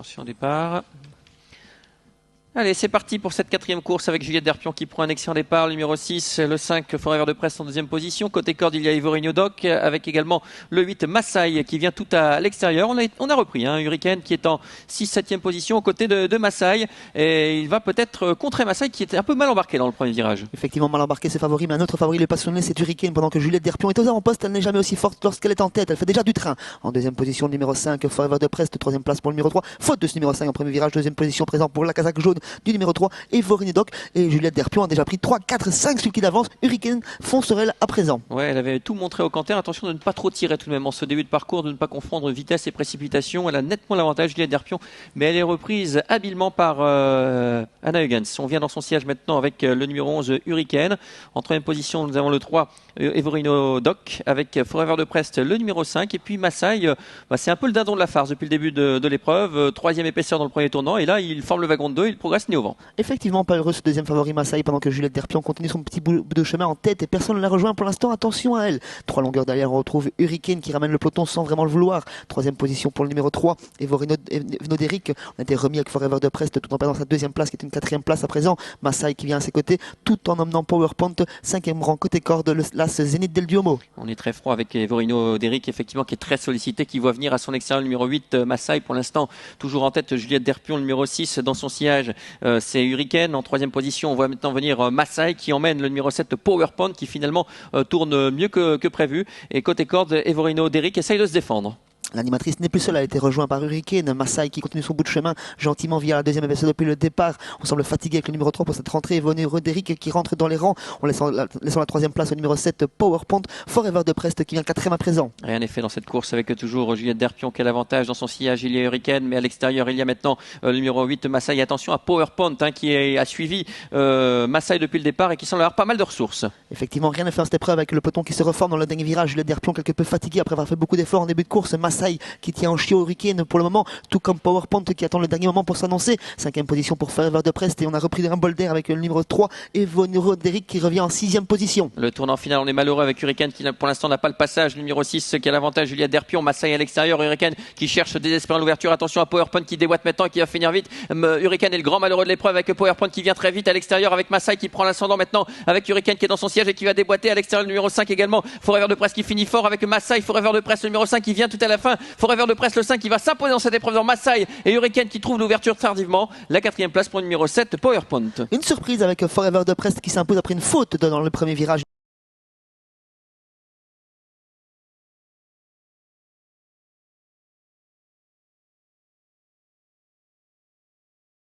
Attention au départ. Allez, c'est parti pour cette quatrième course avec Juliette Derpion qui prend un excellent départ. Le numéro 6, le 5, Forever de Presse en deuxième position. Côté corde, il y a Ivorino Doc avec également le 8, Maasai qui vient tout à l'extérieur. On a repris Hurricane qui est en 6-7e position aux côtés de Maasai. Et il va peut-être contrer Maasai qui était un peu mal embarqué dans le premier virage. Effectivement, mal embarqué, ses favoris, mais un autre favori, le passionné, c'est Hurricane. Pendant que Juliette Derpion est aux avant-postes, elle n'est jamais aussi forte lorsqu'elle est en tête. Elle fait déjà du train. En deuxième position, le numéro 5, Forever de Presse, troisième place pour le numéro 3. Faute de ce numéro 5 en premier virage, deuxième position présent pour la casaque jaune du numéro 3. Et Vorinedoc et Juliette Derpion ont déjà pris 3, 4, 5 sulky d'avance. Hurricane foncerait à présent. Ouais, elle avait tout montré au canter. Attention de ne pas trop tirer tout de même en ce début de parcours, de ne pas confondre vitesse et précipitation. Elle a nettement l'avantage, Juliette Derpion, mais elle est reprise habilement par Anna Huygens. On vient dans son siège maintenant avec le numéro 11, Hurricane. En troisième position, nous avons le 3, Ivorino Doc, avec Forever de Prest, le numéro 5. Et puis Maasai, c'est un peu le dindon de la farce depuis le début de l'épreuve. Troisième épaisseur dans le premier tournant. Et là, il forme le wagon de 2, il progresse nez au vent. Effectivement, pas heureux ce deuxième favori Maasai pendant que Juliette Derpion continue son petit bout de chemin en tête et personne ne la rejoint pour l'instant. Attention à elle. 3 longueurs derrière, on retrouve Hurricane qui ramène le peloton sans vraiment le vouloir. Troisième position pour le numéro 3, Evorinoderic. On a été remis avec Forever de Prest tout en perdant sa deuxième place qui est une quatrième place à présent. Maasai qui vient à ses côtés tout en emmenant PowerPoint. Cinquième rang côté corde, l'As Zénith del Duomo. On est très froid avec Evorinoderic effectivement qui est très sollicité, qui voit venir à son extérieur le numéro 8, Maasai pour l'instant toujours en tête. Juliette Derpion le numéro 6 dans son sillage, c'est Hurricane. En troisième position, on voit maintenant venir Maasai qui emmène le numéro 7 PowerPoint qui finalement tourne mieux que prévu. Et côté corde, Evorinoderic essaye de se défendre. L'animatrice n'est plus seule, elle a été rejointe par Hurricane. Maasai qui continue son bout de chemin gentiment via la deuxième épaisseur depuis le départ. On semble fatigué avec le numéro 3 pour cette rentrée. Evorinoderic qui rentre dans les rangs en laissant la troisième place au numéro 7 PowerPoint. Forever de Prest qui vient quatrième à présent. Rien n'est fait dans cette course avec toujours Juliette Derpion qui a l'avantage dans son sillage. Il y a Hurricane, mais à l'extérieur il y a maintenant le numéro 8 Maasai. Attention à PowerPoint qui a suivi Maasai depuis le départ et qui semble avoir pas mal de ressources. Effectivement, rien n'est fait dans cette épreuve avec le peloton qui se reforme dans le dernier virage. Juliette Derpion quelque peu fatigué après avoir fait beaucoup d'efforts en début de course. Maasai qui tient en chiot Hurricane pour le moment, tout comme PowerPoint qui attend le dernier moment pour s'annoncer. Cinquième position pour Forever de Prest et on a repris un bol d'air avec le numéro 3 Evorinoderic qui revient en sixième position. Le tournant final, on est malheureux avec Hurricane qui pour l'instant n'a pas le passage. Le numéro 6 qui a l'avantage, Juliette Derpion. Maasai à l'extérieur, Hurricane qui cherche désespérément l'ouverture. Attention à PowerPoint qui déboîte maintenant et qui va finir vite. Hurricane est le grand malheureux de l'épreuve avec PowerPoint qui vient très vite à l'extérieur avec Maasai qui prend l'ascendant maintenant avec Hurricane qui est dans son siège et qui va déboîter à l'extérieur. Le numéro 5 également, Forever de Prest qui finit fort avec Maasai. Forever de Prest le numéro 5 qui vient tout à la fin. Forever de Prest le 5 qui va s'imposer dans cette épreuve dans Maasai et Hurricane qui trouve l'ouverture tardivement. La quatrième place pour le numéro 7 PowerPoint. Une surprise avec Forever de Prest qui s'impose après une faute dans le premier virage.